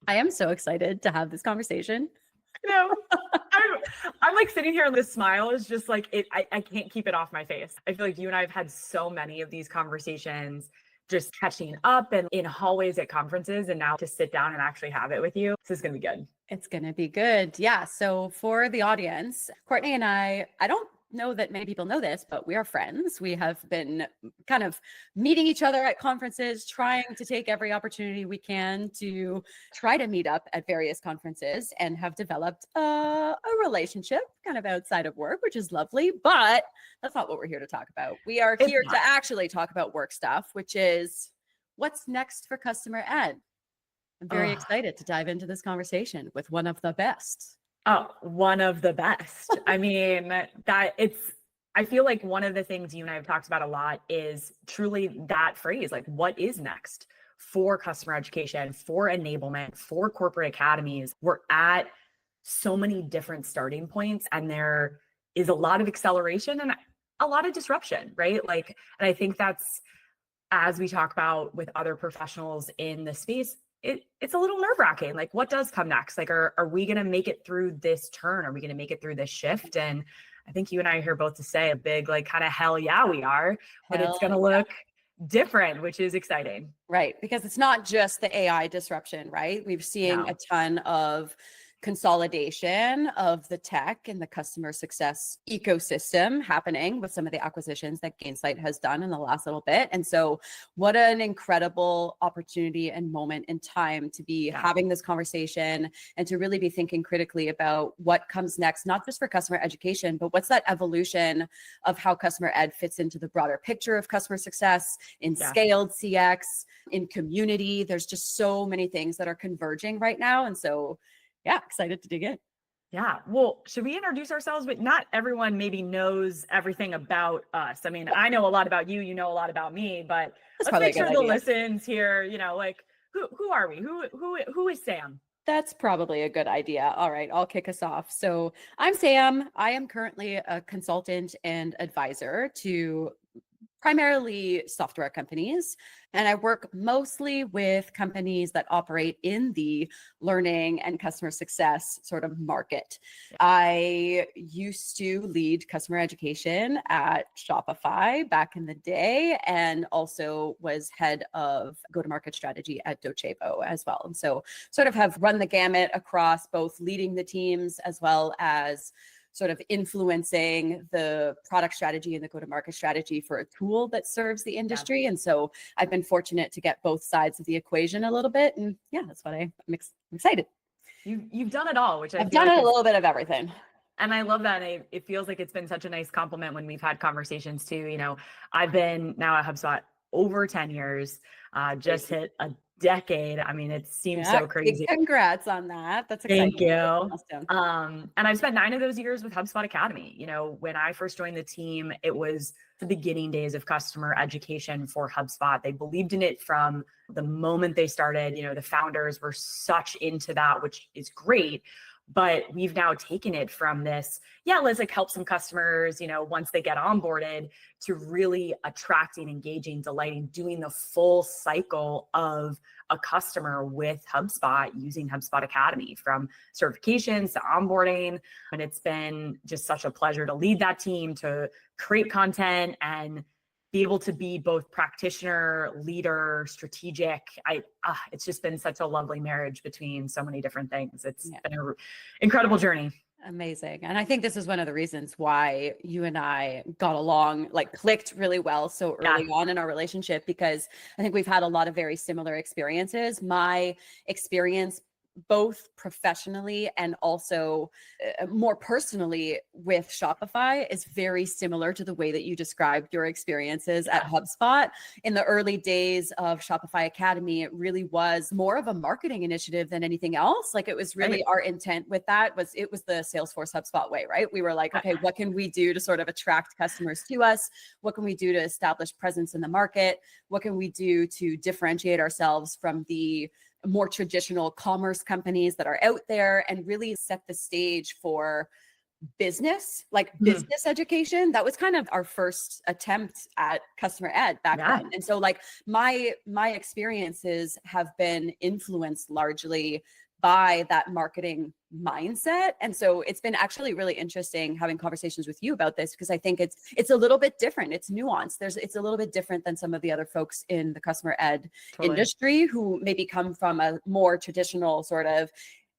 I am so excited to have this conversation. You know, I'm like sitting here and this smile is just like, I can't keep it off my face. I feel like you and I have had so many of these conversations just catching up and in hallways at conferences. And now to sit down and actually have it with you, this is going to be good. It's going to be good. Yeah. So for the audience, Courtney and I don't know that many people know this, but we are friends. We have been kind of meeting each other at conferences, trying to take every opportunity we can to try to meet up at various conferences, and have developed a relationship kind of outside of work, which is lovely. But that's not what we're here to talk about. We are here to actually talk about work stuff, which is what's next for customer ed. I'm very excited to dive into this conversation with one of the best. Oh, one of the best. I mean, I feel like one of the things you and I have talked about a lot is truly that phrase, like what is next for customer education, for enablement, for corporate academies. We're at so many different starting points, and there is a lot of acceleration and a lot of disruption, right? Like, and I think that's, as we talk about with other professionals in the space, it's a little nerve-wracking. Like, what does come next? Like, are we going to make it through this turn? Are we going to make it through this shift? And I think you and I are here both to say a big, like, kind of hell yeah, we are, but it's going to look different, which is exciting. Right. Because it's not just the AI disruption, right? We've seen a ton of consolidation of the tech and the customer success ecosystem happening with some of the acquisitions that Gainsight has done in the last little bit. And so what an incredible opportunity and moment in time to be having this conversation and to really be thinking critically about what comes next, not just for customer education, but what's that evolution of how customer ed fits into the broader picture of customer success in scaled CX, in community. There's just so many things that are converging right now. And so excited to dig in. Yeah. Well, should we introduce ourselves? But not everyone maybe knows everything about us. I mean, I know a lot about you, you know a lot about me, but let's make sure the listens here, you know, like who are we? Who is Sam? That's probably a good idea. All right, I'll kick us off. So I'm Sam. I am currently a consultant and advisor to primarily software companies. And I work mostly with companies that operate in the learning and customer success sort of market. I used to lead customer education at Shopify back in the day, and also was head of go-to-market strategy at Docebo as well. And so sort of have run the gamut across both leading the teams as well as sort of influencing the product strategy and the go-to-market strategy for a tool that serves the industry. And so I've been fortunate to get both sides of the equation a little bit. And that's what I'm excited. You've done it all, which I've done a little bit of everything. And I love that. It feels like it's been such a nice compliment when we've had conversations too. You know, I've been now at HubSpot over 10 years, just hit a decade. I mean, it seems so crazy. Congrats on that. That's exciting. Thank you. And I've spent 9 of those years with HubSpot Academy. You know, when I first joined the team, it was the beginning days of customer education for HubSpot. They believed in it from the moment they started. You know, the founders were such into that, which is great. But we've now taken it from this, let's like help some customers, you know, once they get onboarded, to really attracting, engaging, delighting, doing the full cycle of a customer with HubSpot using HubSpot Academy, from certifications to onboarding. And it's been just such a pleasure to lead that team, to create content and be able to be both practitioner, leader, strategic. It's just been such a lovely marriage between so many different things. It's been an incredible journey. Amazing. And I think this is one of the reasons why you and I got along, like clicked really well so early on in our relationship, because I think we've had a lot of very similar experiences. My experience both professionally and also more personally with Shopify is very similar to the way that you described your experiences at HubSpot. In the early days of Shopify Academy, it really was more of a marketing initiative than anything else. Like, it was really our intent with that was the Salesforce HubSpot way, right? We were like, okay, what can we do to sort of attract customers to us? What can we do to establish presence in the market? What can we do to differentiate ourselves from the more traditional commerce companies that are out there, and really set the stage for business, like Mhm. business education. That was kind of our first attempt at customer ed back Yeah. then. And so like my experiences have been influenced largely by that marketing mindset. And so it's been actually really interesting having conversations with you about this, because I think it's a little bit different. It's nuanced. It's a little bit different than some of the other folks in the customer ed Totally. industry who maybe come from a more traditional sort of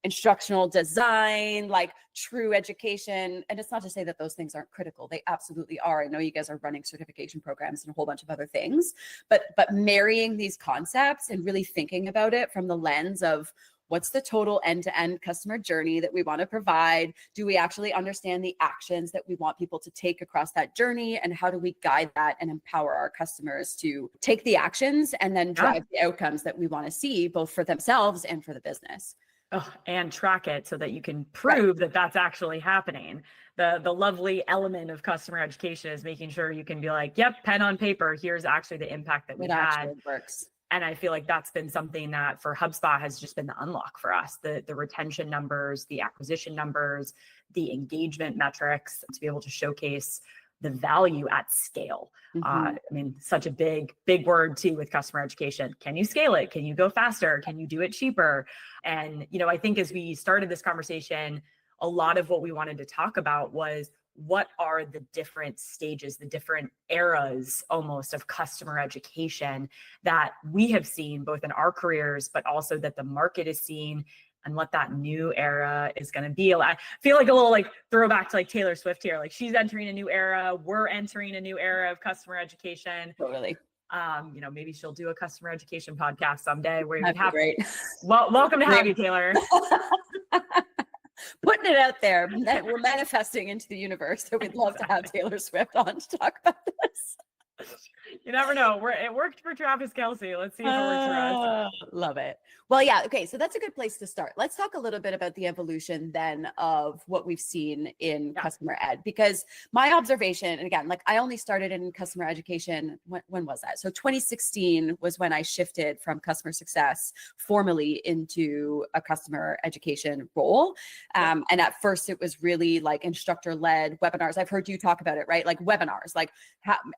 instructional design, like true education. And it's not to say that those things aren't critical. They absolutely are. I know you guys are running certification programs and a whole bunch of other things, but marrying these concepts and really thinking about it from the lens of what's the total end-to-end customer journey that we want to provide? Do we actually understand the actions that we want people to take across that journey? And how do we guide that and empower our customers to take the actions and then drive the outcomes that we want to see, both for themselves and for the business? Oh, and track it so that you can prove that that's actually happening. The lovely element of customer education is making sure you can be like, yep, pen on paper, here's actually the impact that we It had. actually works. And I feel like that's been something that for HubSpot has just been the unlock for us. The retention numbers, the acquisition numbers, the engagement metrics, to be able to showcase the value at scale. I mean, such a big word too with customer education. Can you scale it? Can you go faster? Can you do it cheaper? And, I think as we started this conversation, a lot of what we wanted to talk about was what are the different stages, the different eras almost of customer education that we have seen both in our careers, but also that the market is seeing, and what that new era is going to be. I feel like a little like throwback to like Taylor Swift here. Like she's entering a new era. We're entering a new era of customer education. Totally. Maybe she'll do a customer education podcast someday where That'd be great. Welcome to have you, Taylor. Putting it out there. We're manifesting into the universe. So we'd love to have Taylor Swift on to talk about this. You never know. It worked for Travis Kelce. Let's see if it works for us. Love it. Well, yeah. Okay. So that's a good place to start. Let's talk a little bit about the evolution then of what we've seen in customer ed, because my observation, and again, like I only started in customer education. When was that? So 2016 was when I shifted from customer success formally into a customer education role. And at first it was really like instructor-led webinars. I've heard you talk about it, right? Like webinars, like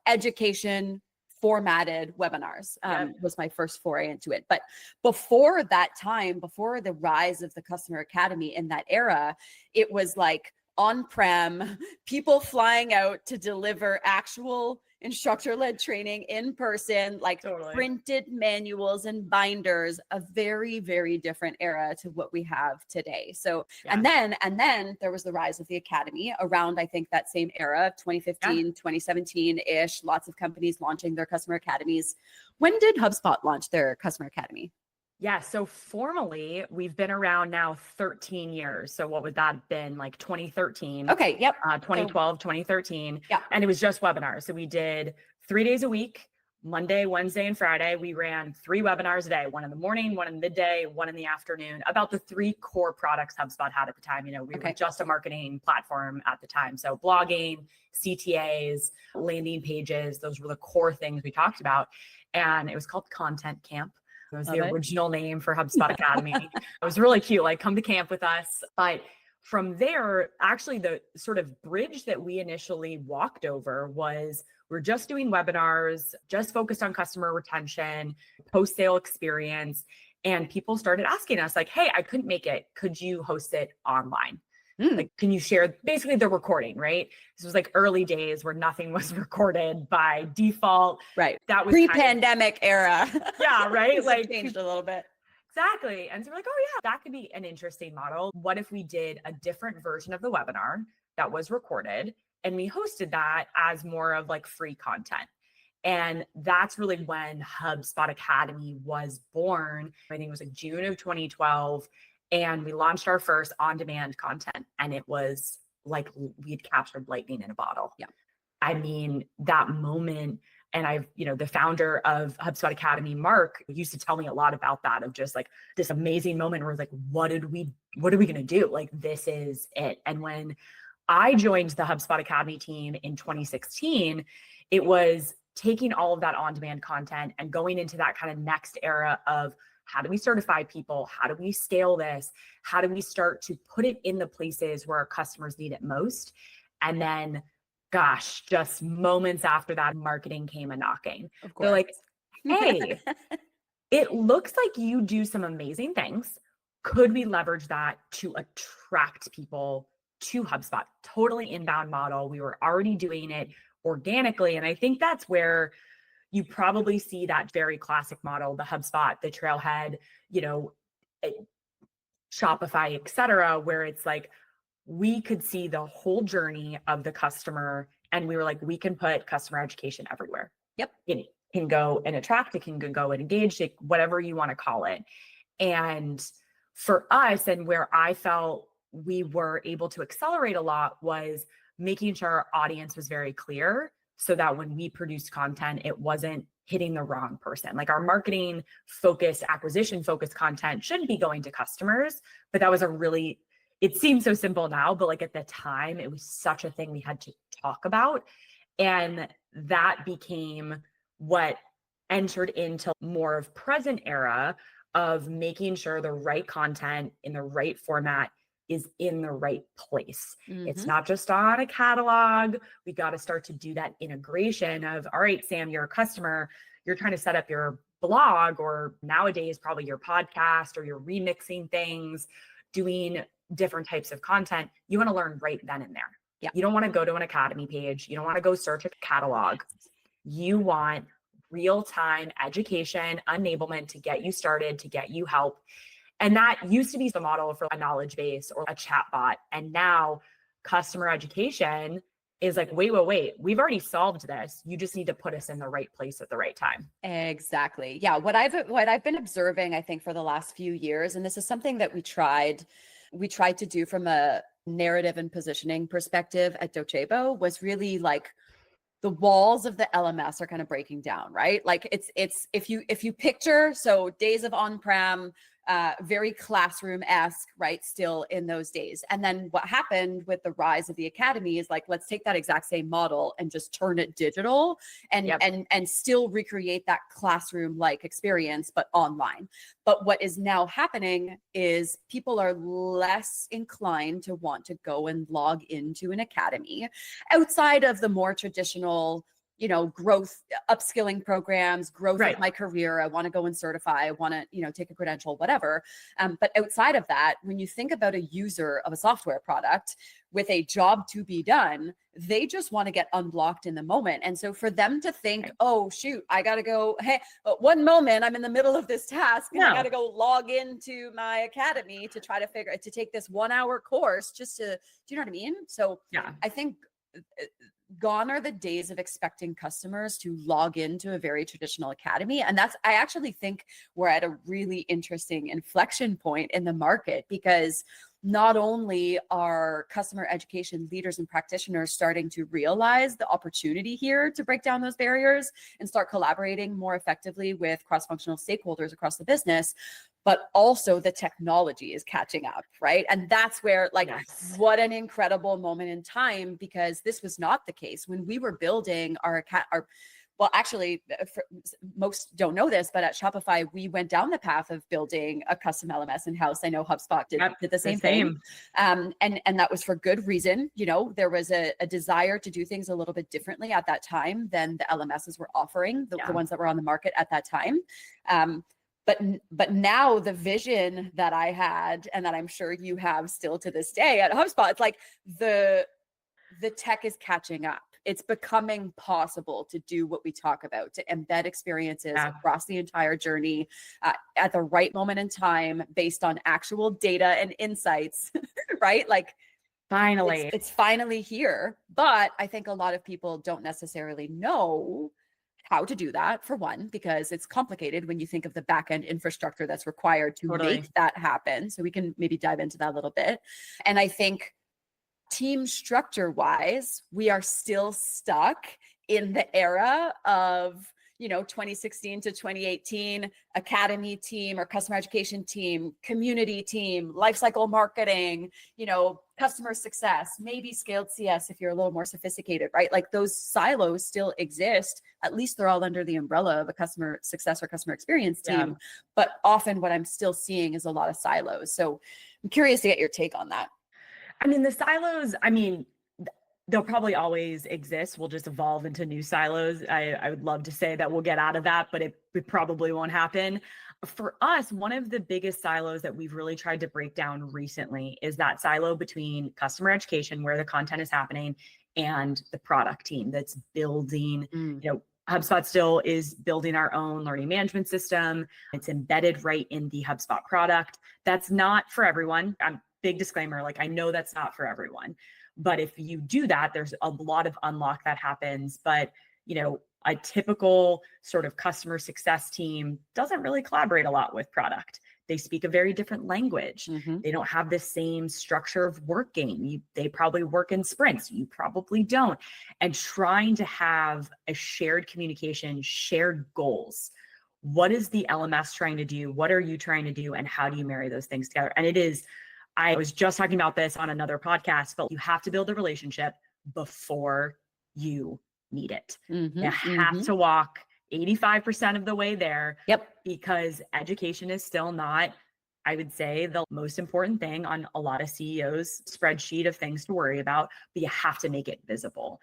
education formatted webinars was my first foray into it. But before that time, before the rise of the customer academy in that era, it was like on-prem, people flying out to deliver actual instructor-led training in person, like printed manuals and binders, a very, very different era to what we have today. So, and then there was the rise of the academy around, I think, that same era, 2015, 2017-ish, lots of companies launching their customer academies. When did HubSpot launch their customer academy? Yeah. So formally, we've been around now 13 years. So what would that have been, like 2013? Okay. Yep. 2012, 2013. Yeah. And it was just webinars. So we did 3 days a week, Monday, Wednesday, and Friday. We ran 3 webinars a day, one in the morning, one in the midday, one in the afternoon, about the 3 core products HubSpot had at the time. We were just a marketing platform at the time. So blogging, CTAs, landing pages, those were the core things we talked about. And it was called Content Camp. It was the original name for HubSpot Academy. It was really cute, like come to camp with us. But from there, actually the sort of bridge that we initially walked over was we're just doing webinars, just focused on customer retention, post-sale experience. And people started asking us like, hey, I couldn't make it. Could you host it online? Like, can you share basically the recording, right? This was like early days where nothing was recorded by default. Right. That was pre-pandemic era. Yeah. Right. Like changed a little bit. Exactly. And so we're like, oh yeah, that could be an interesting model. What if we did a different version of the webinar that was recorded and we hosted that as more of like free content? And that's really when HubSpot Academy was born. I think it was like June of 2012. And we launched our first on-demand content. And it was like we'd captured lightning in a bottle. Yeah. I mean, that moment, and the founder of HubSpot Academy, Mark, used to tell me a lot about that, of just like this amazing moment where it's like, what are we going to do? Like, this is it. And when I joined the HubSpot Academy team in 2016, it was taking all of that on-demand content and going into that kind of next era of how do we certify people? How do we scale this? How do we start to put it in the places where our customers need it most? And then, gosh, just moments after that, marketing came a knocking. Of They're course. like, hey, it looks like you do some amazing things. Could we leverage that to attract people to HubSpot? Totally inbound model. We were already doing it organically. And I think that's where you probably see that very classic model, the HubSpot, the Trailhead, Shopify, et cetera, where it's like, we could see the whole journey of the customer. And we were like, we can put customer education everywhere. Yep. It can go and attract, it can go and engage, whatever you want to call it. And for us, and where I felt we were able to accelerate a lot, was making sure our audience was very clear, so that when we produced content, it wasn't hitting the wrong person. Like, our marketing focused, acquisition focused content shouldn't be going to customers, but that was it seems so simple now, but like at the time, it was such a thing we had to talk about. And that became what entered into more of present era of making sure the right content in the right format is in the right place. It's not just on a catalog. We got to start to do that integration of, all right, Sam, you're a customer, you're trying to set up your blog, or nowadays probably your podcast, or you're remixing things, doing different types of content. You want to learn right then and there. Yeah. You don't want to go to an Academy page. You don't want to go search a catalog. You want real-time education, enablement to get you started, to get you help. And that used to be the model for a knowledge base or a chat bot. And now customer education is like, wait, we've already solved this. You just need to put us in the right place at the right time. Exactly. Yeah. What I've been observing, I think, for the last few years, and this is something that we tried to do from a narrative and positioning perspective at Docebo, was really like, the walls of the LMS are kind of breaking down, right? Like, it's if you picture, so days of on-prem, very classroom-esque, right? Still in those days. And then what happened with the rise of the academy is like, let's take that exact same model and just turn it digital and still recreate that classroom-like experience, but online. But what is now happening is people are less inclined to want to go and log into an academy outside of the more traditional, growth, upskilling programs, growth of my career. I want to go and certify. I want to, take a credential, whatever. But outside of that, when you think about a user of a software product with a job to be done, they just want to get unblocked in the moment. And so for them to think, oh, shoot, I got to go, hey, one moment, I'm in the middle of this task and I got to go log into my academy to try to take this 1 hour course just to, do you know what I mean? So I think gone are the days of expecting customers to log into a very traditional academy. And I actually think we're at a really interesting inflection point in the market, because not only are customer education leaders and practitioners starting to realize the opportunity here to break down those barriers and start collaborating more effectively with cross-functional stakeholders across the business, but also the technology is catching up, right? And that's where, what an incredible moment in time, because this was not the case when we were building well, actually, most don't know this, but at Shopify, we went down the path of building a custom LMS in-house. I know HubSpot did the same thing. And that was for good reason. There was a desire to do things a little bit differently at that time than the LMSs were offering, the ones that were on the market at that time. But now the vision that I had, and that I'm sure you have still to this day at HubSpot, it's like the tech is catching up. It's becoming possible to do what we talk about, to embed experiences across the entire journey at the right moment in time, based on actual data and insights, right? Like, finally, it's finally here. But I think a lot of people don't necessarily know how to do that, for one, because it's complicated when you think of the back-end infrastructure that's required to make that happen. So we can maybe dive into that a little bit. And I think team structure wise, we are still stuck in the era of, 2016 to 2018, academy team or customer education team, community team, lifecycle marketing, customer success, maybe scaled CS if you're a little more sophisticated, right? Like those silos still exist. At least they're all under the umbrella of a customer success or customer experience team. Yeah. But often what I'm still seeing is a lot of silos. So I'm curious to get your take on that. I mean, the silos, they'll probably always exist. We'll just evolve into new silos. I would love to say that we'll get out of that, but it probably won't happen. For us, one of the biggest silos that we've really tried to break down recently is that silo between customer education, where the content is happening, and the product team that's building, HubSpot still is building our own learning management system. It's embedded right in the HubSpot product. That's not for everyone. Big disclaimer, like I know that's not for everyone. But if you do that, there's a lot of unlock that happens. But, a typical sort of customer success team doesn't really collaborate a lot with product. They speak a very different language. Mm-hmm. They don't have the same structure of working. They probably work in sprints. You probably don't. And trying to have a shared communication, shared goals. What is the LMS trying to do? What are you trying to do? And how do you marry those things together? And I was just talking about this on another podcast, but you have to build a relationship before you need it. Mm-hmm, you have to walk 85% of the way there. Yep. Because education is still not, I would say, the most important thing on a lot of CEOs' spreadsheet of things to worry about, but you have to make it visible.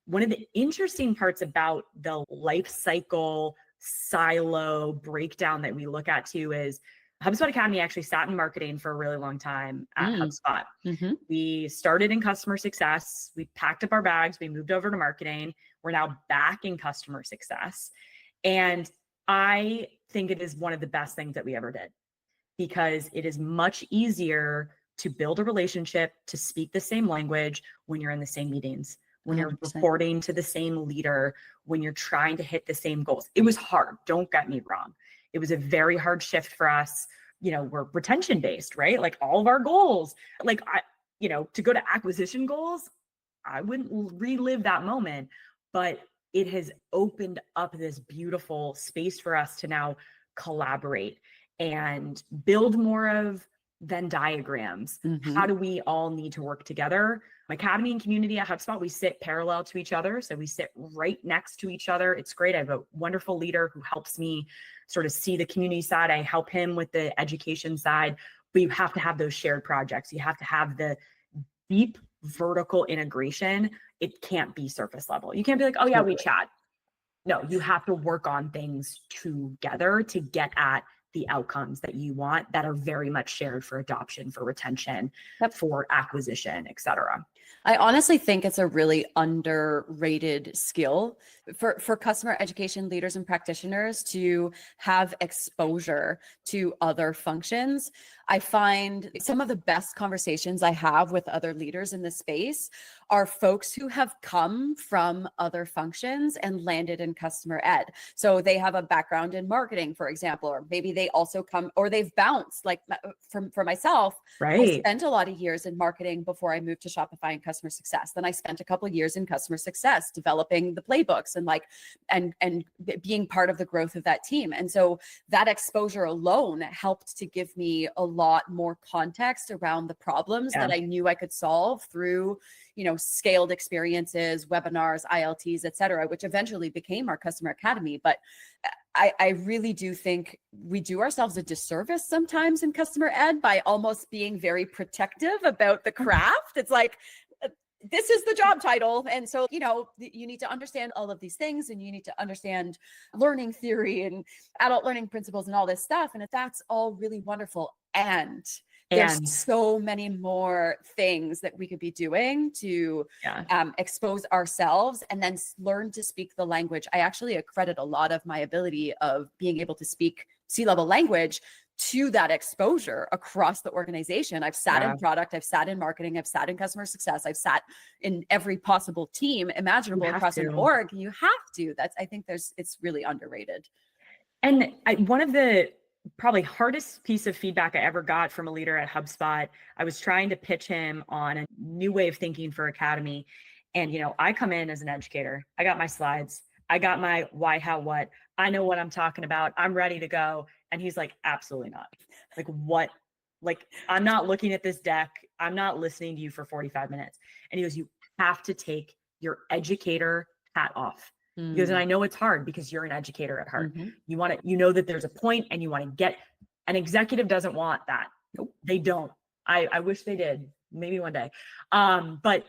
One of the interesting parts about the life cycle silo breakdown that we look at too is HubSpot Academy actually sat in marketing for a really long time at HubSpot. Mm-hmm. We started in customer success. We packed up our bags. We moved over to marketing. We're now back in customer success. And I think it is one of the best things that we ever did, because it is much easier to build a relationship, to speak the same language when you're in the same meetings, when you're 100%. reporting to the same leader, when you're trying to hit the same goals. It was hard. Don't get me wrong. It was a very hard shift for us. We're retention based, right? Like all of our goals, to go to acquisition goals, I wouldn't relive that moment, but it has opened up this beautiful space for us to now collaborate and build more of Venn diagrams. Mm-hmm. How do we all need to work together? Academy and community at HubSpot, we sit parallel to each other. So we sit right next to each other. It's great. I have a wonderful leader who helps me sort of see the community side. I help him with the education side, but you have to have those shared projects. You have to have the deep vertical integration. It can't be surface level. You can't be like, oh yeah, we chat. No, you have to work on things together to get at the outcomes that you want that are very much shared for adoption, for retention, for acquisition, et cetera. I honestly think it's a really underrated skill for customer education leaders and practitioners to have exposure to other functions. I find some of the best conversations I have with other leaders in this space are folks who have come from other functions and landed in customer ed. So they have a background in marketing, for example, or maybe they also come, or they've bounced. Like for myself, right. I spent a lot of years in marketing before I moved to Shopify and customer success. Then I spent a couple of years in customer success developing the playbooks and being part of the growth of that team. And so that exposure alone helped to give me a lot more context around the problems that I knew I could solve through, scaled experiences, webinars, ILTs, et cetera, which eventually became our customer academy. But I really do think we do ourselves a disservice sometimes in customer ed by almost being very protective about the craft. It's like, this is the job title. And so, you need to understand all of these things, and you need to understand learning theory and adult learning principles and all this stuff. And if that's all really wonderful, and there's so many more things that we could be doing to expose ourselves and then learn to speak the language. I actually accredit a lot of my ability of being able to speak C-level language to that exposure across the organization. I've sat in product, I've sat in marketing, I've sat in customer success, I've sat in every possible team imaginable across an org. You have to. I think it's really underrated. And one of the probably hardest piece of feedback I ever got from a leader at HubSpot, I was trying to pitch him on a new way of thinking for Academy. And, I come in as an educator. I got my slides. I got my why, how, what. I know what I'm talking about. I'm ready to go. And he's like, absolutely not. Like, what? Like, I'm not looking at this deck. I'm not listening to you for 45 minutes. And he goes, you have to take your educator hat off. He goes, and I know it's hard because you're an educator at heart. You want to, you know that there's a point and you want to get, an executive doesn't want that. Nope, they don't. I wish they did. Maybe one day. But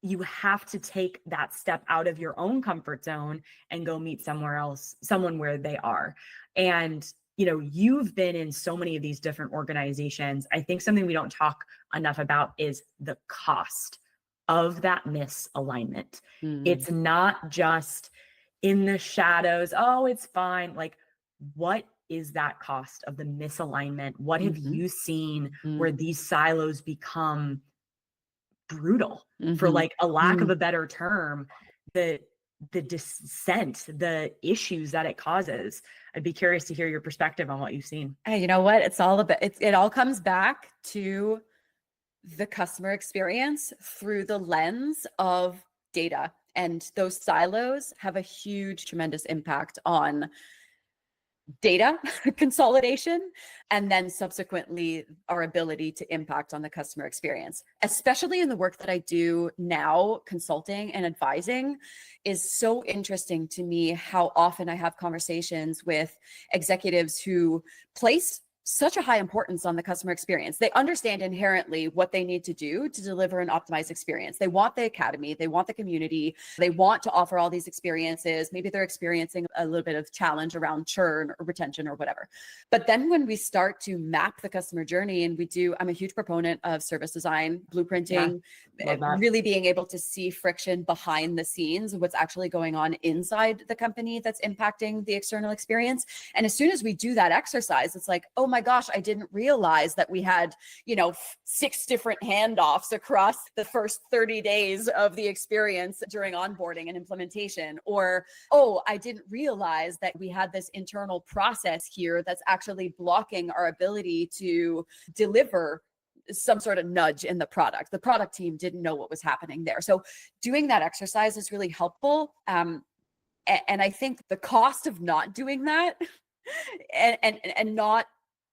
you have to take that step out of your own comfort zone and go meet somewhere else, someone where they are. And, you know, you've been in so many of these different organizations. I think something we don't talk enough about is the cost of that misalignment. It's not just in the shadows. Oh, it's fine. Like, what is that cost of the misalignment? What have you seen where these silos become brutal, for like a lack of a better term, the dissent, the issues that it causes? I'd be curious to hear your perspective on what you've seen. Hey, you know what? It's all about, it all comes back to the customer experience through the lens of data. And those silos have a huge, tremendous impact on data consolidation, and then subsequently our ability to impact on the customer experience. Especially in the work that I do now, consulting and advising is so interesting to me, how often I have conversations with executives who place such a high importance on the customer experience. They understand inherently what they need to do to deliver an optimized experience. They want the academy, they want the community, they want to offer all these experiences. Maybe they're experiencing a little bit of challenge around churn or retention or whatever. But then when we start to map the customer journey, and I'm a huge proponent of service design, blueprinting, really being able to see friction behind the scenes, what's actually going on inside the company that's impacting the external experience. And as soon as we do that exercise, it's like, oh my gosh, I didn't realize that we had, 6 different handoffs across the first 30 days of the experience during onboarding and implementation. Or, oh, I didn't realize that we had this internal process here that's actually blocking our ability to deliver some sort of nudge in the product. The product team didn't know what was happening there. So doing that exercise is really helpful. And I think the cost of not doing that and not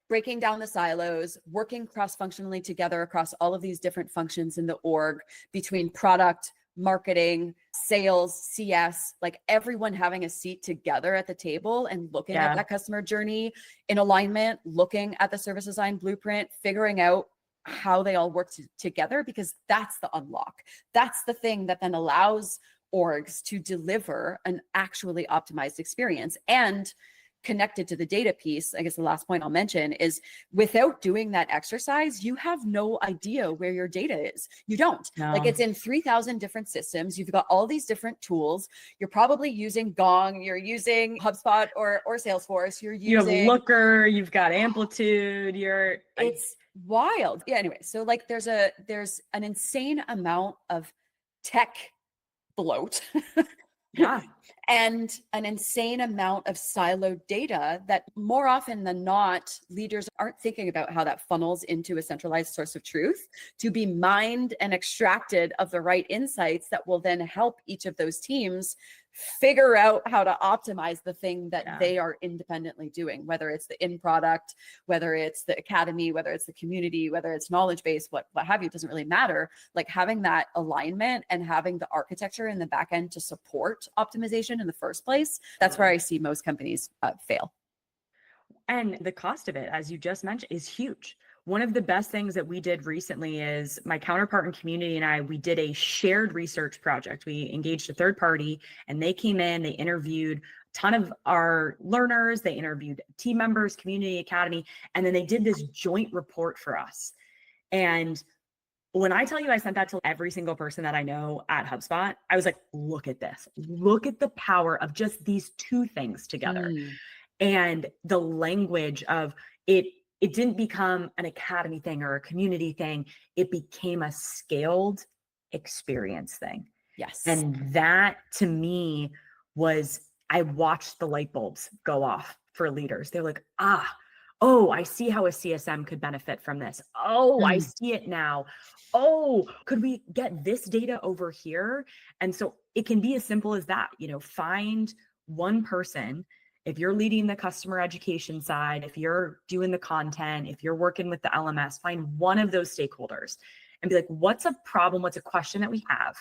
breaking down the silos, working cross-functionally together across all of these different functions in the org, between product, marketing, sales, CS, like everyone having a seat together at the table and looking at that customer journey in alignment, looking at the service design blueprint, figuring out how they all work together, because that's the unlock. That's the thing that then allows orgs to deliver an actually optimized experience. And connected to the data piece, I guess the last point I'll mention is, without doing that exercise, you have no idea where your data is. You don't. Like, it's in 3,000 different systems. You've got all these different tools. You're probably using Gong, you're using HubSpot or Salesforce, you have Looker, you've got Amplitude, it's wild. Yeah, anyway, so like there's an insane amount of tech bloat. And an insane amount of siloed data that more often than not, leaders aren't thinking about how that funnels into a centralized source of truth to be mined and extracted of the right insights that will then help each of those teams figure out how to optimize the thing that they are independently doing, whether it's the in product, whether it's the academy, whether it's the community, whether it's knowledge base, what have you, it doesn't really matter. Like, having that alignment and having the architecture in the back end to support optimization in the first place, that's where I see most companies fail. And the cost of it, as you just mentioned, is huge. One of the best things that we did recently is my counterpart in community and we did a shared research project. We engaged a third party and they came in, they interviewed a ton of our learners, they interviewed team members, community, academy, and then they did this joint report for us. And when I tell you I sent that to every single person that I know at HubSpot, I was like, look at this. Look at the power of just these two things together. And the language of it didn't become an academy thing or a community thing. It became a scaled experience thing. Yes. And that to me was, I watched the light bulbs go off for leaders. They're like, oh, I see how a CSM could benefit from this. Oh, I see it now. Oh, could we get this data over here? And so it can be as simple as that, find one person. If you're leading the customer education side, if you're doing the content, if you're working with the LMS, find one of those stakeholders and be like, what's a problem? What's a question that we have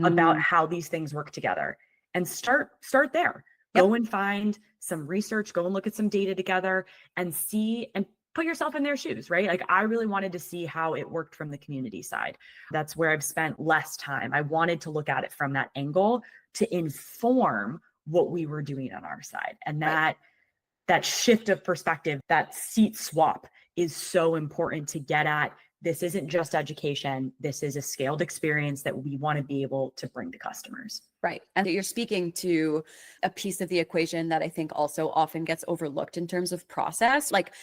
about how these things work together? And start there. Go and find some research, go and look at some data together and see and put yourself in their shoes, right? Like I really wanted to see how it worked from the community side. That's where I've spent less time. I wanted to look at it from that angle to inform what we were doing on our side. And that shift of perspective, that seat swap is so important to get at. This isn't just education. This is a scaled experience that we want to be able to bring to customers. Right. And you're speaking to a piece of the equation that I think also often gets overlooked in terms of process, like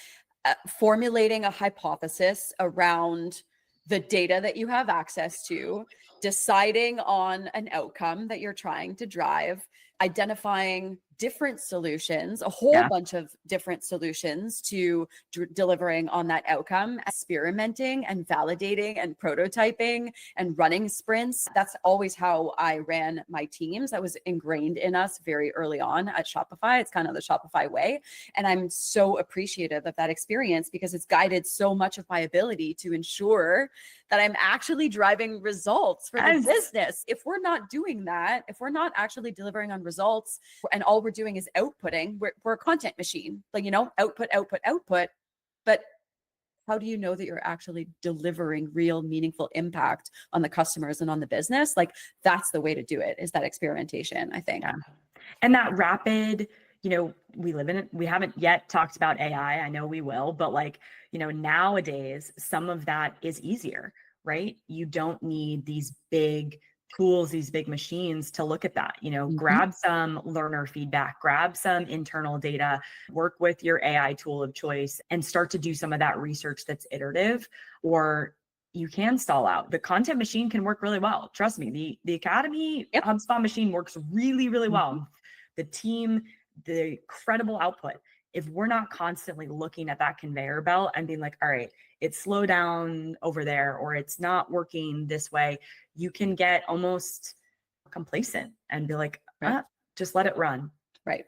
formulating a hypothesis around the data that you have access to, deciding on an outcome that you're trying to drive, identifying different solutions, a whole bunch of different solutions to delivering on that outcome, experimenting and validating and prototyping and running sprints. That's always how I ran my teams. That was ingrained in us very early on at Shopify. It's kind of the Shopify way. And I'm so appreciative of that experience because it's guided so much of my ability to ensure that I'm actually driving results for the business. If we're not doing that, if we're not actually delivering on results and all we're doing is outputting, we're a content machine, like, output. But how do you know that you're actually delivering real meaningful impact on the customers and on the business? Like that's the way to do it, is that experimentation, I think. Yeah. And that rapid, we live in it. We haven't yet talked about AI. I know we will, but nowadays, some of that is easier, right? You don't need these big tools, these big machines to look at that, grab some learner feedback, grab some internal data, work with your AI tool of choice and start to do some of that research that's iterative, or you can stall out. The content machine can work really well. Trust me, the Academy HubSpot machine works really, really well. The team, the credible output. If we're not constantly looking at that conveyor belt and being like, all right, it's slow down over there, or it's not working this way, you can get almost complacent and be like, just let it run. Right.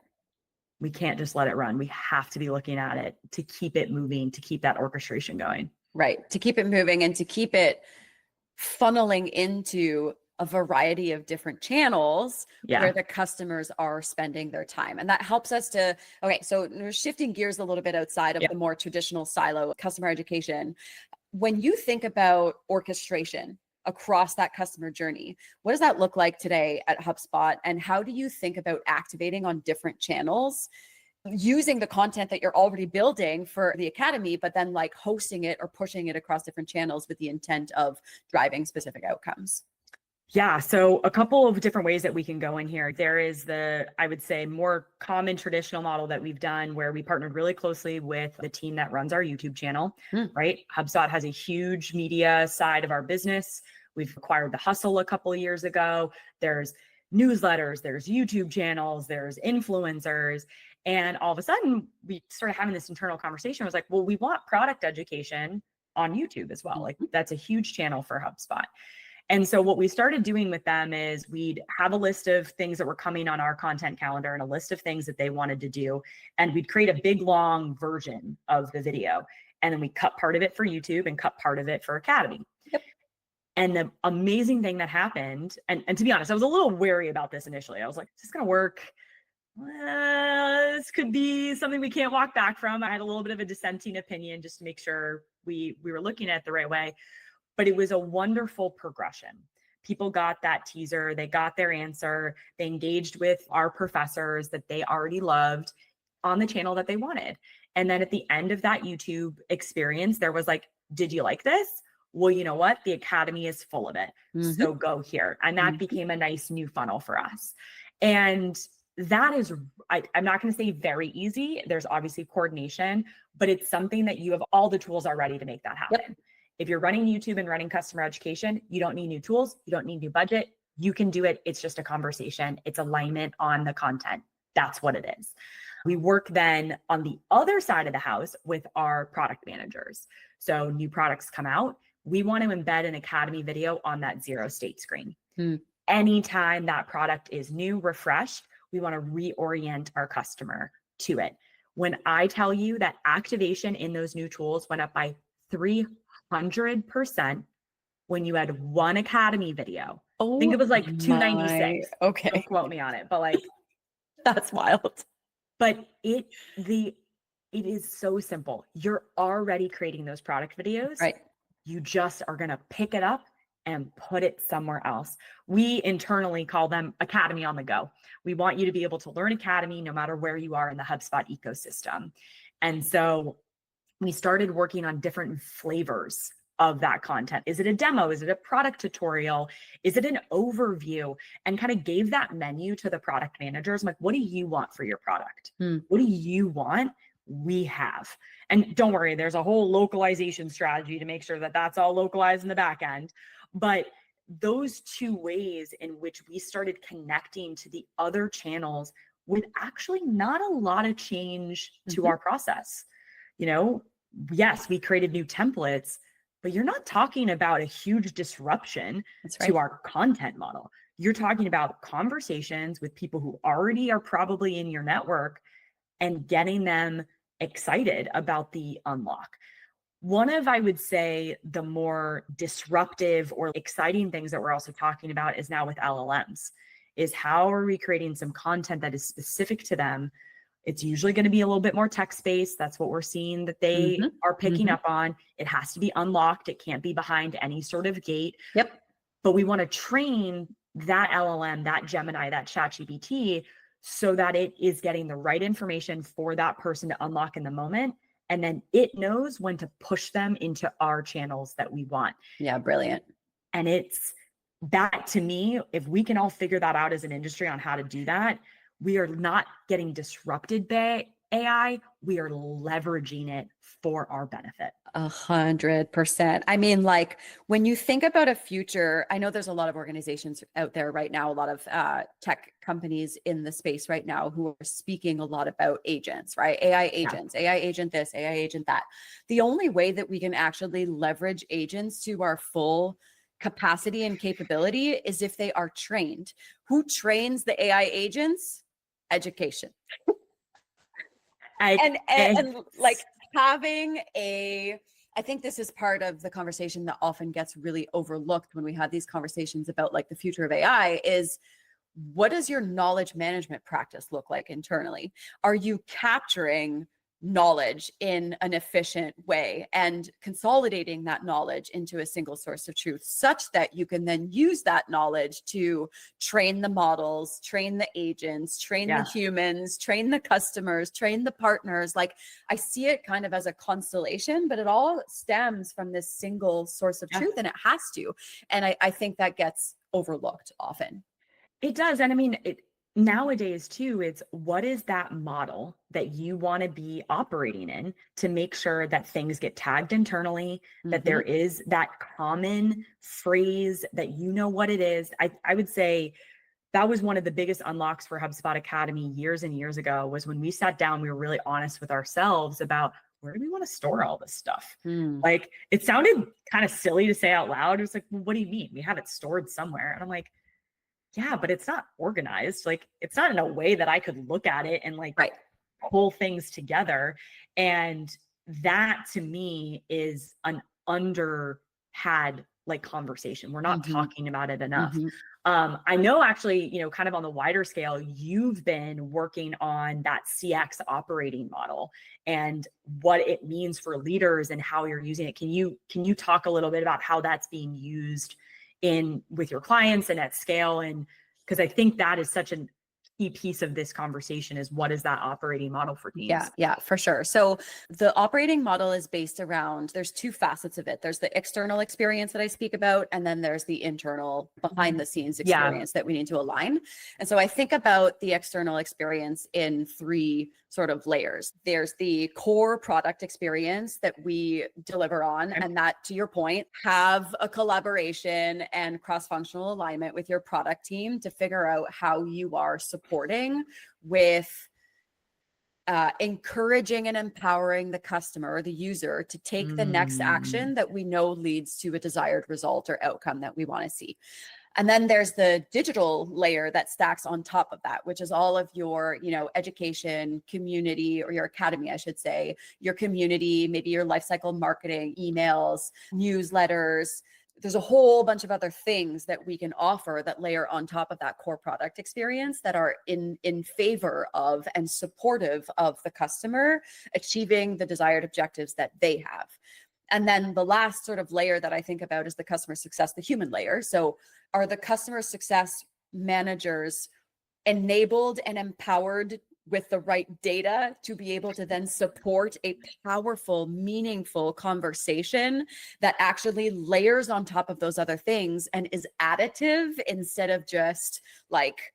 We can't just let it run. We have to be looking at it to keep it moving, to keep that orchestration going. Right. To keep it moving and to keep it funneling into a variety of different channels where the customers are spending their time. And that helps us to, so we're shifting gears a little bit outside of the more traditional silo customer education. When you think about orchestration across that customer journey, what does that look like today at HubSpot? And how do you think about activating on different channels using the content that you're already building for the Academy, but then like hosting it or pushing it across different channels with the intent of driving specific outcomes? Yeah. So a couple of different ways that we can go in here. There is I would say, more common traditional model that we've done where we partnered really closely with the team that runs our YouTube channel, right? HubSpot has a huge media side of our business. We've acquired The Hustle a couple of years ago. There's newsletters, there's YouTube channels, there's influencers. And all of a sudden we started having this internal conversation. I was like, well, we want product education on YouTube as well. Like that's a huge channel for HubSpot. And so what we started doing with them is we'd have a list of things that were coming on our content calendar and a list of things that they wanted to do. And we'd create a big, long version of the video. And then we cut part of it for YouTube and cut part of it for Academy. And the amazing thing that happened, and to be honest, I was a little wary about this initially. I was like, is this going to work? This could be something we can't walk back from. I had a little bit of a dissenting opinion just to make sure we were looking at it the right way. But it was a wonderful progression. People got that teaser, they got their answer, they engaged with our professors that they already loved on the channel that they wanted. And then at the end of that YouTube experience, there was like, did you like this? Well, you know what? The Academy is full of it. So go here. And that became a nice new funnel for us. And that is, I'm not going to say very easy. There's obviously coordination, but it's something that you have all the tools already to make that happen. If you're running YouTube and running customer education, you don't need new tools. You don't need new budget. You can do it. It's just a conversation. It's alignment on the content. That's what it is. We work then on the other side of the house with our product managers. So new products come out. We want to embed an Academy video on that 0 state screen. anytime that product is new, refreshed, we want to reorient our customer to it. When I tell you that activation in those new tools went up by 300% when you had one Academy video, I think it was like 296. Okay. Don't quote me on it, but like That's wild. But it is so simple. You're already creating those product videos. Right. You just are going to pick it up and put it somewhere else. We internally call them Academy on the go. We want you to be able to learn Academy no matter where you are in the HubSpot ecosystem. And so we started working on different flavors of that content. Is it a demo? Is it a product tutorial? Is it an overview? And kind of gave that menu to the product managers. I'm like, what do you want for your product? What do you want? We have. And don't worry, there's a whole localization strategy to make sure that that's all localized in the back end. But those two ways in which we started connecting to the other channels with actually not a lot of change to our process. You know, yes, we created new templates, but you're not talking about a huge disruption to our content model. You're talking about conversations with people who already are probably in your network and getting them excited about the unlock. One of, I would say, the more disruptive or exciting things that we're also talking about is now with LLMs, is how are we creating some content that is specific to them. It's usually going to be a little bit more text-based. That's what we're seeing that they are picking up on. It has to be unlocked. It can't be behind any sort of gate. Yep. But we want to train that LLM, that Gemini, that ChatGPT, so that it is getting the right information for that person to unlock in the moment. And then it knows when to push them into our channels that we want. Yeah, brilliant. And it's that, to me, if we can all figure that out as an industry on how to do that, we are not getting disrupted by AI. We are leveraging it for our benefit. 100%. I mean, like when you think about a future, I know there's a lot of organizations out there right now, a lot of tech companies in the space right now who are speaking a lot about agents, right? AI agents, AI agent this, AI agent that. The only way that we can actually leverage agents to our full capacity and capability is if they are trained. Who trains the AI agents? Education. And like having I think this is part of the conversation that often gets really overlooked when we have these conversations about like the future of AI is, what does your knowledge management practice look like internally? Are you capturing knowledge in an efficient way and consolidating that knowledge into a single source of truth such that you can then use that knowledge to train the models, train the agents, train the humans, train the customers, train the partners? Like, I see it kind of as a constellation, but it all stems from this single source of truth, and it has to. And I think that gets overlooked often. It does. And I mean, nowadays too, it's what is that model that you want to be operating in to make sure that things get tagged internally, that there is that common phrase that you know what it is. I would say that was one of the biggest unlocks for HubSpot Academy years and years ago, was when we sat down, we were really honest with ourselves about, where do we want to store all this stuff? Like, it sounded kind of silly to say out loud. It was like, well, what do you mean? We have it stored somewhere. And I'm like, yeah, but it's not organized. Like, it's not in a way that I could look at it and like pull things together. And that, to me, is an under-had like conversation. We're not talking about it enough. I know, actually, you know, kind of on the wider scale, you've been working on that CX operating model and what it means for leaders and how you're using it. Can you talk a little bit about how that's being used with your clients and at scale? And because I think that is such a key piece of this conversation, is what is that operating model for teams? Yeah, for sure. So the operating model is based around, there's two facets of it. There's the external experience that I speak about, and then there's the internal behind the scenes experience that we need to align. And so I think about the external experience in three sort of layers. There's the core product experience that we deliver on, and that, to your point, have a collaboration and cross-functional alignment with your product team to figure out how you are supporting with encouraging and empowering the customer or the user to take the next action that we know leads to a desired result or outcome that we want to see. And then there's the digital layer that stacks on top of that, which is all of your, education, community, or your academy, I should say, your community, maybe your lifecycle marketing, emails, newsletters. There's a whole bunch of other things that we can offer that layer on top of that core product experience that are in favor of and supportive of the customer achieving the desired objectives that they have. And then the last sort of layer that I think about is the customer success, the human layer. So are the customer success managers enabled and empowered with the right data to be able to then support a powerful, meaningful conversation that actually layers on top of those other things and is additive instead of just like,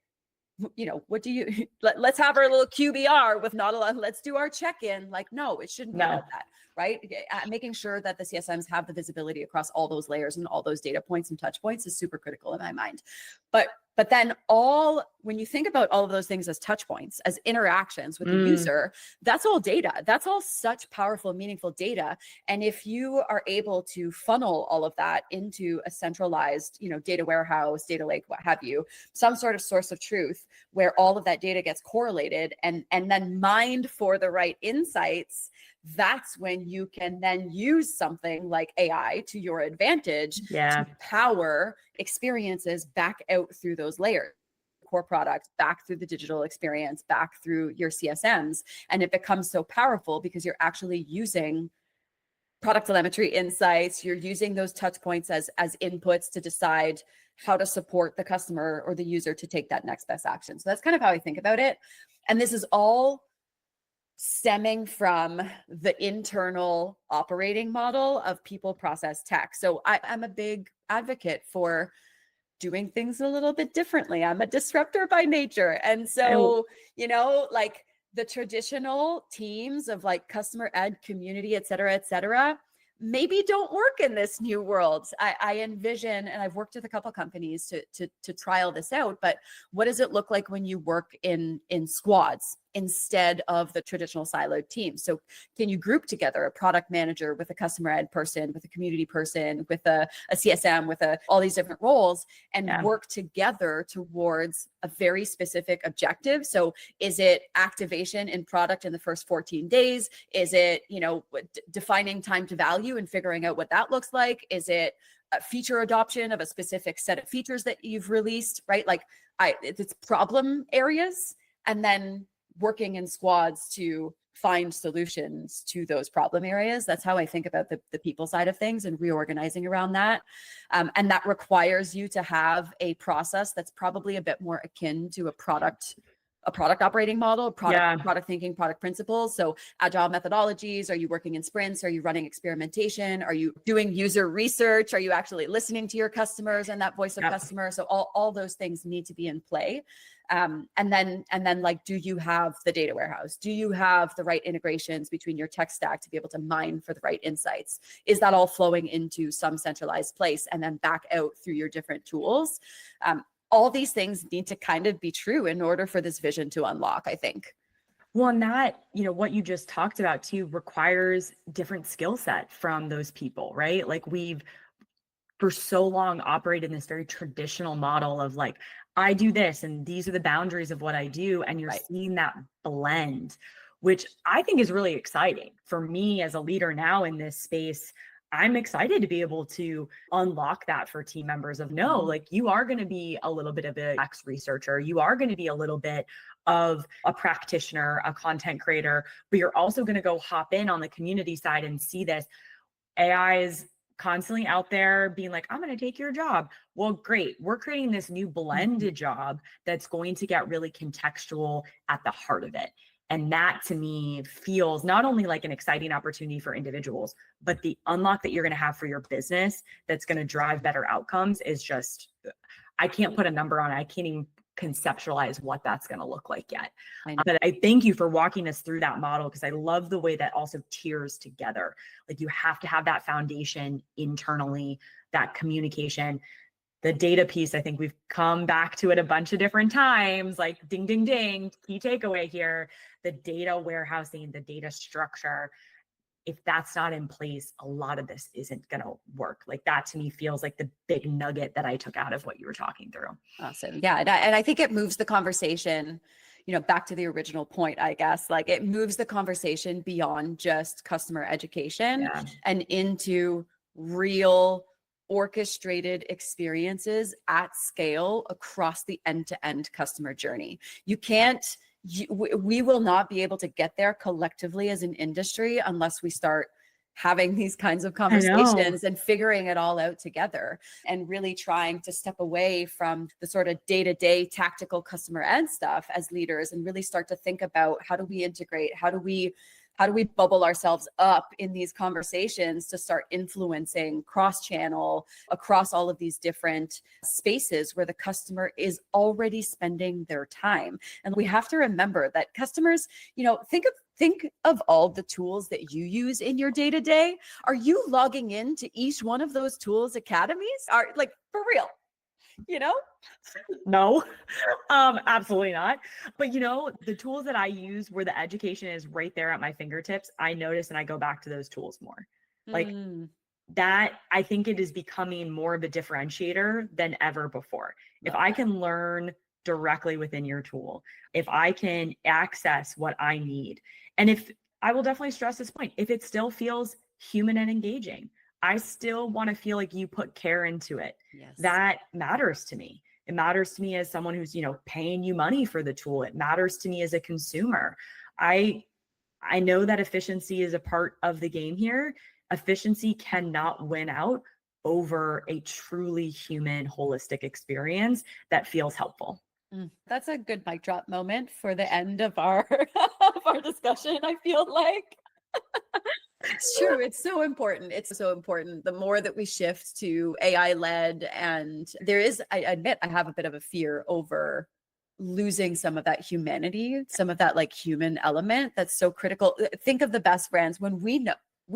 what do you, let's have our little QBR with not a lot, let's do our check-in. Like, no, it shouldn't be about that, right? Making sure that the CSMs have the visibility across all those layers and all those data points and touch points is super critical in my mind. But then when you think about all of those things as touch points, as interactions with the user, that's all data. That's all such powerful, meaningful data. And if you are able to funnel all of that into a centralized, data warehouse, data lake, what have you, some sort of source of truth where all of that data gets correlated and then mined for the right insights, that's when you can then use something like AI to your advantage to power experiences back out through those layers, core product, back through the digital experience, back through your CSMs. And it becomes so powerful because you're actually using product telemetry insights. You're using those touch points as inputs to decide how to support the customer or the user to take that next best action. So that's kind of how I think about it. And this is all stemming from the internal operating model of people, process, tech. So I'm a big advocate for doing things a little bit differently. I'm a disruptor by nature. And so, like the traditional teams of like customer ed, community, et cetera, maybe don't work in this new world. I envision, and I've worked with a couple companies to trial this out, but what does it look like when you work in squads instead of the traditional siloed team? So can you group together a product manager with a customer ed person, with a community person, with a CSM, with all these different roles and work together towards a very specific objective? So is it activation in product in the first 14 days? Is it, defining time to value and figuring out what that looks like? Is it a feature adoption of a specific set of features that you've released, right? Like it's problem areas, and then working in squads to find solutions to those problem areas. That's how I think about the people side of things and reorganizing around that. And that requires you to have a process that's probably a bit more akin to a product operating model, product thinking, product principles. So agile methodologies. Are you working in sprints? Are you running experimentation? Are you doing user research? Are you actually listening to your customers and that voice of customer? So all those things need to be in play. And then like, do you have the data warehouse? Do you have the right integrations between your tech stack to be able to mine for the right insights? Is that all flowing into some centralized place and then back out through your different tools? All these things need to kind of be true in order for this vision to unlock, I think. Well, and that, what you just talked about too requires different skill set from those people, right? Like we've for so long operated in this very traditional model of like, I do this and these are the boundaries of what I do. And you're seeing that blend, which I think is really exciting for me as a leader now in this space. I'm excited to be able to unlock that for team members of no, like you are going to be a little bit of an ex researcher. You are going to be a little bit of a practitioner, a content creator, but you're also going to go hop in on the community side and see this. AI is constantly out there being like, I'm going to take your job. Well, great. We're creating this new blended job that's going to get really contextual at the heart of it. And that to me feels not only like an exciting opportunity for individuals, but the unlock that you're going to have for your business that's going to drive better outcomes is just, I can't put a number on it. I can't even conceptualize what that's going to look like yet. But I thank you for walking us through that model because I love the way that also tiers together. Like you have to have that foundation internally, that communication. The data piece, I think we've come back to it a bunch of different times, like ding, ding, ding, key takeaway here, the data warehousing, the data structure. if that's not in place, a lot of this isn't going to work. Like that to me feels like the big nugget that I took out of what you were talking through. Awesome. Yeah. And I think it moves the conversation, back to the original point, I guess, like it moves the conversation beyond just customer education and into real orchestrated experiences at scale across the end-to-end customer journey. We will not be able to get there collectively as an industry unless we start having these kinds of conversations and figuring it all out together, and really trying to step away from the sort of day-to-day tactical customer ed stuff as leaders and really start to think about how do we integrate, how do we bubble ourselves up in these conversations to start influencing cross-channel across all of these different spaces where the customer is already spending their time. And we have to remember that customers, think of all the tools that you use in your day-to-day. Are you logging into each one of those tools academies? Are like for real? No, absolutely not. But the tools that I use where the education is right there at my fingertips, I notice and I go back to those tools more. Like that, I think it is becoming more of a differentiator than ever before. If I can learn directly within your tool, if I can access what I need, and if I will definitely stress this point, if it still feels human and engaging, I still want to feel like you put care into it. Yes. That matters to me. It matters to me as someone who's, paying you money for the tool. It matters to me as a consumer. I know that efficiency is a part of the game here. Efficiency cannot win out over a truly human, holistic experience that feels helpful. That's a good mic drop moment for the end of our of our discussion, I feel like. It's true. It's so important. It's so important. The more that we shift to AI led, and I admit I have a bit of a fear over losing some of that humanity, some of that like human element that's so critical. Think of the best brands when we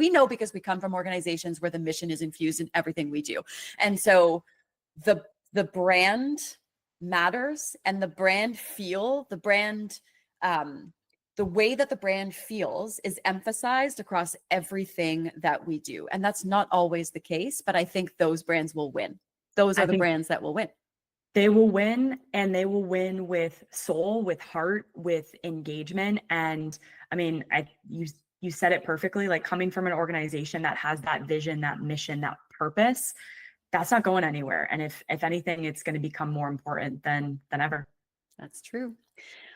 know because we come from organizations where the mission is infused in everything we do. And so the brand matters, and the way that the brand feels is emphasized across everything that we do. And that's not always the case, but I think those brands will win. Those are the brands that will win. They will win, and they will win with soul, with heart, with engagement. And I mean, you said it perfectly, like coming from an organization that has that vision, that mission, that purpose, that's not going anywhere. And if anything, it's going to become more important than ever. That's true.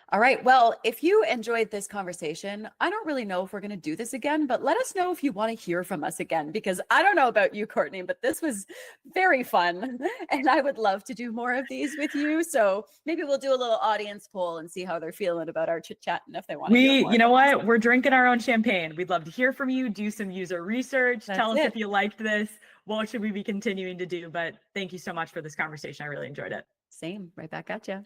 All right. Well, if you enjoyed this conversation, I don't really know if we're going to do this again, but let us know if you want to hear from us again, because I don't know about you, Courtney, but this was very fun and I would love to do more of these with you. So maybe we'll do a little audience poll and see how they're feeling about our chit chat and if they want to hear more. You know what? We're drinking our own champagne. We'd love to hear from you. Do some user research. Tell us if you liked this. What should we be continuing to do? But thank you so much for this conversation. I really enjoyed it. Same. Right back at you.